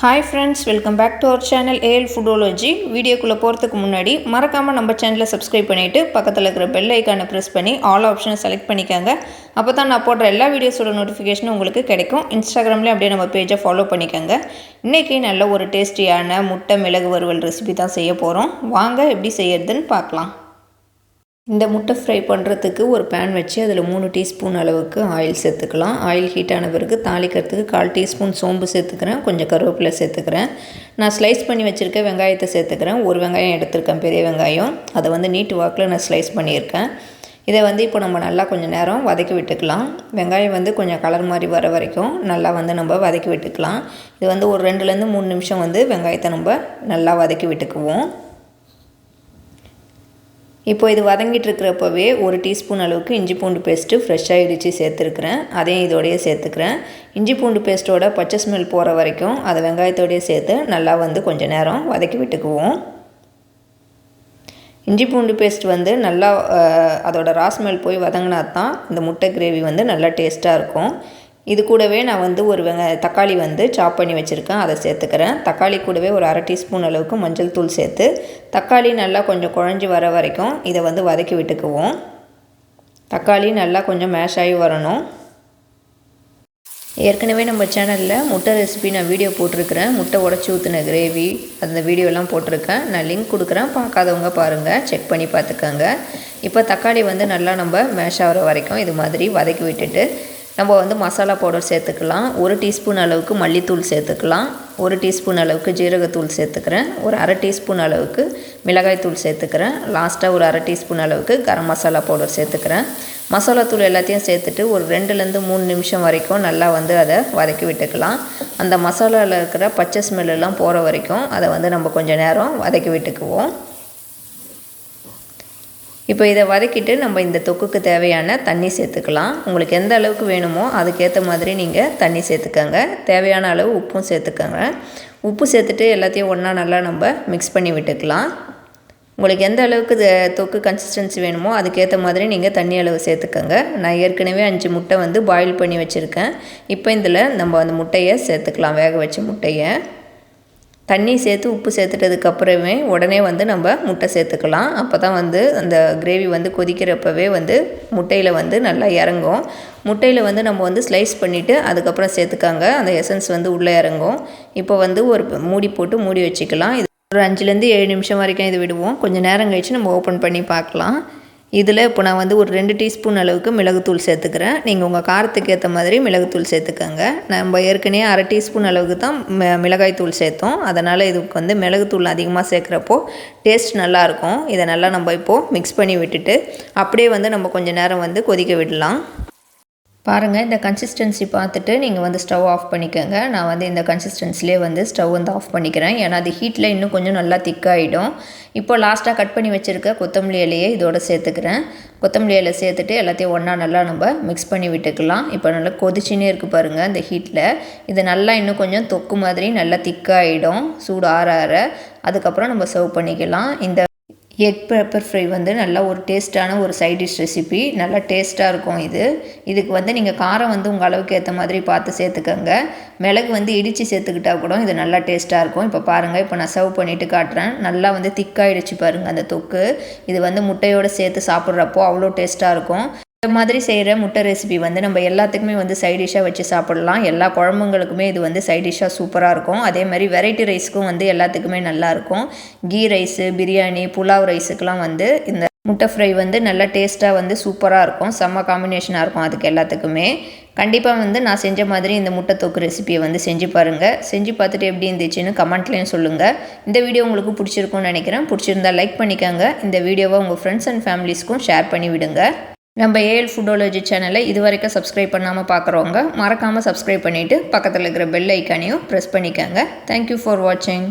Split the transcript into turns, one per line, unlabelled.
Hi friends, welcome back to our channel AL Foodology. வீடியோக்குள்ள போறதுக்கு முன்னாடி மறக்காம நம்ம சேனலை சப்ஸ்கிரைப் பண்ணிட்டு பக்கத்துல இருக்கிற பெல் ஐகானை பிரஸ் பண்ணி ஆல் ஆப்ஷனை செலக்ட் பண்ணிக்கங்க. அப்பதான் நான் போடுற எல்லா வீடியோஸோட நோட்டிஃபிகேஷன் உங்களுக்கு கிடைக்கும். இன்ஸ்டாகிராம்ல அப்படியே நம்ம பேஜை ஃபாலோ பண்ணிக்கங்க. இன்னைக்கு நல்ல ஒரு டேஸ்டியான முட்டை மிளகு வறுவல் ரெசிபி தான் செய்ய போறோம். வாங்க எப்படி செய்யறதுன்னு பார்க்கலாம். இந்த முட்டை ஃப்ரை பண்ணுறதுக்கு ஒரு பேன் வச்சு அதில் 3 டீஸ்பூன் அளவுக்கு ஆயில் சேர்த்துக்கலாம். ஆயில் ஹீட் ஆன பிறகு தாளிக்கிறதுக்கு 1/4 டீஸ்பூன் சோம்பு சேர்த்துக்கிறேன், கொஞ்சம் கருவேப்பிலை சேர்த்துக்கிறேன். நான் ஸ்லைஸ் பண்ணி வச்சுருக்க வெங்காயத்தை சேர்த்துக்கிறேன். ஒரு வெங்காயம் எடுத்திருக்கேன், பெரிய வெங்காயம். அதை நீட்டு வாக்கில் நான் ஸ்லைஸ் பண்ணியிருக்கேன். இதை இப்போ நம்ம நல்லா கொஞ்சம் நேரம் வதக்கி விட்டுக்கலாம். வெங்காயம் கொஞ்சம் கலர் மாதிரி வர வரைக்கும் நல்லா நம்ம வதக்கி விட்டுக்கலாம். இது ஒரு 2லேருந்து 3 நிமிஷம் வெங்காயத்தை நம்ம நல்லா வதக்கி விட்டுக்குவோம். இப்போ இது வதங்கிட்டு இருக்கிறப்பவே 1 டீஸ்பூன் அளவுக்கு இஞ்சி பூண்டு பேஸ்ட்டு ஃப்ரெஷ்ஷாக இடித்து சேர்த்துருக்குறேன். அதையும் இதோடையே சேர்த்துக்கிறேன். இஞ்சி பூண்டு பேஸ்ட்டோட பச்சை ஸ்மெல் போகிற வரைக்கும் அதை வெங்காயத்தோடையே சேர்த்து நல்லா கொஞ்சம் நேரம் வதக்கி விட்டுக்குவோம். இஞ்சி பூண்டு பேஸ்ட் நல்லா அதோட ரா ஸ்மெல் போய் வதங்கினா தான் இந்த முட்டை கிரேவி நல்லா டேஸ்ட்டாக இருக்கும். இது கூடவே நான் ஒரு தக்காளி சாப் பண்ணி வச்சுருக்கேன், அதை சேர்த்துக்கிறேன். தக்காளி கூடவே ஒரு 1/2 டீஸ்பூன் அளவுக்கு மஞ்சள் தூள் சேர்த்து தக்காளி நல்லா கொஞ்சம் குழஞ்சி வர வரைக்கும் இதை வதக்கி விட்டுக்குவோம். தக்காளி நல்லா கொஞ்சம் மேஷ் ஆகி வரணும். ஏற்கனவே நம்ம சேனலில் முட்டை ரெசிபி நான் வீடியோ போட்டிருக்கிறேன். முட்டை உடச்சி ஊற்றின கிரேவி அந்த வீடியோலாம் போட்டிருக்கேன். நான் லிங்க் கொடுக்குறேன், பார்க்காதவங்க பாருங்கள், செக் பண்ணி பார்த்துக்கோங்க. இப்போ தக்காளி நல்லா நம்ம மேஷ் ஆகிற வரைக்கும் இது மாதிரி வதக்கி விட்டுட்டு நம்ம மசாலா பவுடர் சேர்த்துக்கலாம். 1 டீஸ்பூன் அளவுக்கு மல்லித்தூள் சேர்த்துக்கலாம். 1 டீஸ்பூன் அளவுக்கு ஜீரகத்தூள் சேர்த்துக்கிறேன். ஒரு 1/2 டீஸ்பூன் அளவுக்கு மிளகாய் தூள் சேர்த்துக்கிறேன். லாஸ்ட்டாக ஒரு 1/2 டீஸ்பூன் அளவுக்கு கரம் மசாலா பவுடர் சேர்த்துக்கிறேன். மசாலா தூள் எல்லாத்தையும் சேர்த்துட்டு ஒரு 2லேருந்து 3 நிமிஷம் வரைக்கும் நல்லா அதை வதக்கி விட்டுக்கலாம். அந்த மசாலாவில் இருக்கிற பச்சை ஸ்மெல்லாம் போகிற வரைக்கும் அதை நம்ம கொஞ்சம் நேரம் வதக்கி விட்டுக்குவோம். இப்போ இதை வதக்கிட்டு நம்ம இந்த தொக்குக்கு தேவையான தண்ணி சேர்த்துக்கலாம். உங்களுக்கு எந்த அளவுக்கு வேணுமோ அதுக்கேற்ற மாதிரி நீங்கள் தண்ணி சேர்த்துக்கோங்க. தேவையான அளவு உப்பும் சேர்த்துக்கோங்க. உப்பு சேர்த்துட்டு எல்லாத்தையும் ஒன்றா நல்லா நம்ம மிக்ஸ் பண்ணி விட்டுக்கலாம். உங்களுக்கு எந்த அளவுக்கு தொக்கு கன்சிஸ்டன்சி வேணுமோ அதுக்கேற்ற மாதிரி நீங்கள் தண்ணி அளவு சேர்த்துக்கோங்க. நான் ஏற்கனவே 5 முட்டை பாயில் பண்ணி வச்சுருக்கேன். இப்போ இதில் நம்ம அந்த முட்டையை சேர்த்துக்கலாம், வேக வச்ச முட்டையை. தண்ணி சேர்த்து உப்பு சேர்த்துட்டதுக்கப்புறமே உடனே நம்ம முட்டை சேர்த்துக்கலாம். அப்போ தான் அந்த கிரேவி கொதிக்கிறப்பவே முட்டையில் நல்லா இறங்கும். முட்டையில் நம்ம ஸ்லைஸ் பண்ணிவிட்டு அதுக்கப்புறம் சேர்த்துக்காங்க, அந்த எசன்ஸ் உள்ளே இறங்கும். இப்போ ஒரு மூடி போட்டு மூடி வச்சுக்கலாம். இது ஒரு 5லேருந்து 7 நிமிஷம் வரைக்கும் இது விடுவோம். கொஞ்சம் நேரம் கழித்து நம்ம ஓப்பன் பண்ணி பார்க்கலாம். இதில் இப்போ நான் ஒரு 2 டீஸ்பூன் அளவுக்கு மிளகுத்தூள் சேர்த்துக்கிறேன். நீங்கள் உங்கள் காரத்துக்கு ஏற்ற மாதிரி மிளகுத்தூள் சேர்த்துக்கோங்க. நம்ம ஏற்கனவே 1/2 டீஸ்பூன் அளவுக்கு தான் மிளகாய் தூள் சேர்த்தோம். அதனால் இதுக்கு மிளகுத்தூள் அதிகமாக சேர்க்குறப்போ டேஸ்ட் நல்லாயிருக்கும். இதை நல்லா நம்ம இப்போது மிக்ஸ் பண்ணி விட்டுட்டு அப்படியே நம்ம கொஞ்சம் நேரம் கொதிக்க விடலாம். பாருங்கள், இந்த கன்சிஸ்டன்சி பார்த்துட்டு நீங்கள் ஸ்டவ் ஆஃப் பண்ணிக்கோங்க. நான் இந்த கன்சிஸ்டன்சிலே ஸ்டவ் ஆஃப் பண்ணிக்கிறேன். ஏன்னா அது ஹீட்டில் இன்னும் கொஞ்சம் நல்லா திக்காகிடும். இப்போ லாஸ்ட்டாக கட் பண்ணி வச்சுருக்க கொத்தமல்லி இலையை இதோட சேர்த்துக்கிறேன். கொத்தமல்லி இலை சேர்த்துட்டு எல்லாத்தையும் ஒன்றா நல்லா நம்ம மிக்ஸ் பண்ணி விட்டுக்கலாம். இப்போ நல்லா கொதிச்சுன்னே இருக்குது பாருங்கள் இந்த ஹீட்டில். இது நல்லா இன்னும் கொஞ்சம் தொக்கு மாதிரி நல்லா திக்காகிடும். சூடு ஆற ஆற அதுக்கப்புறம் நம்ம சர்வ் பண்ணிக்கலாம். இந்த எக் பெப்பர் ஃப்ரை நல்லா ஒரு டேஸ்ட்டான ஒரு சைட் டிஷ் ரெசிபி. நல்லா டேஸ்ட்டாக இருக்கும் இதுக்கு நீங்கள் காரம் உங்கள் அளவுக்கு ஏற்ற மாதிரி பார்த்து சேர்த்துக்கோங்க. மிளகு இடித்து சேர்த்துக்கிட்டா கூட இது நல்லா டேஸ்ட்டாக இருக்கும். இப்போ பாருங்கள், இப்போ நான் சர்வ் பண்ணிவிட்டு காட்டுறேன். நல்லா திக்காகிடுச்சு பாருங்கள் அந்த தொக்கு. இது முட்டையோடு சேர்த்து சாப்பிட்றப்போ அவ்வளோ டேஸ்ட்டாக இருக்கும். இந்த மாதிரி செய்கிற முட்டை ரெசிபி நம்ம எல்லாத்துக்குமே சைட் டிஷ்ஷாக வச்சு சாப்பிட்லாம். எல்லா குழம்புங்களுக்குமே இது சைட் டிஷ்ஷாக சூப்பராக இருக்கும். அதே மாதிரி வெரைட்டி ரைஸுக்கும் எல்லாத்துக்குமே நல்லாயிருக்கும். கீ ரைஸு, பிரியாணி, புலாவ் ரைஸுக்கெலாம் இந்த முட்டை ஃப்ரை நல்லா டேஸ்ட்டாக சூப்பராக இருக்கும். செம்ம காம்பினேஷனாக இருக்கும் அதுக்கு எல்லாத்துக்குமே. கண்டிப்பாக நான் செஞ்ச மாதிரி இந்த முட்டை தொக்கு ரெசிபியை செஞ்சு பாருங்கள். செஞ்சு பார்த்துட்டு எப்படி இருந்துச்சுன்னு கமெண்ட்லேயும் சொல்லுங்கள். இந்த வீடியோ உங்களுக்கு பிடிச்சிருக்கும்னு நினைக்கிறேன். பிடிச்சிருந்தா லைக் பண்ணிக்கோங்க. இந்த வீடியோவை உங்கள் ஃப்ரெண்ட்ஸ் அண்ட் ஃபேமிலிஸ்க்கும் ஷேர் பண்ணி விடுங்க. நம்ம ஏஎல் ஃபுட்டோலஜி சேனலை இது வரைக்கும் சப்ஸ்கிரைப் பண்ணாமல் பார்க்குறவங்க மறக்காமல் சப்ஸ்கிரைப் பண்ணிவிட்டு பக்கத்தில் இருக்கிற பெல் ஐக்கானையும் ப்ரெஸ் பண்ணிக்கோங்க. தேங்க்யூ ஃபார் வாட்சிங்.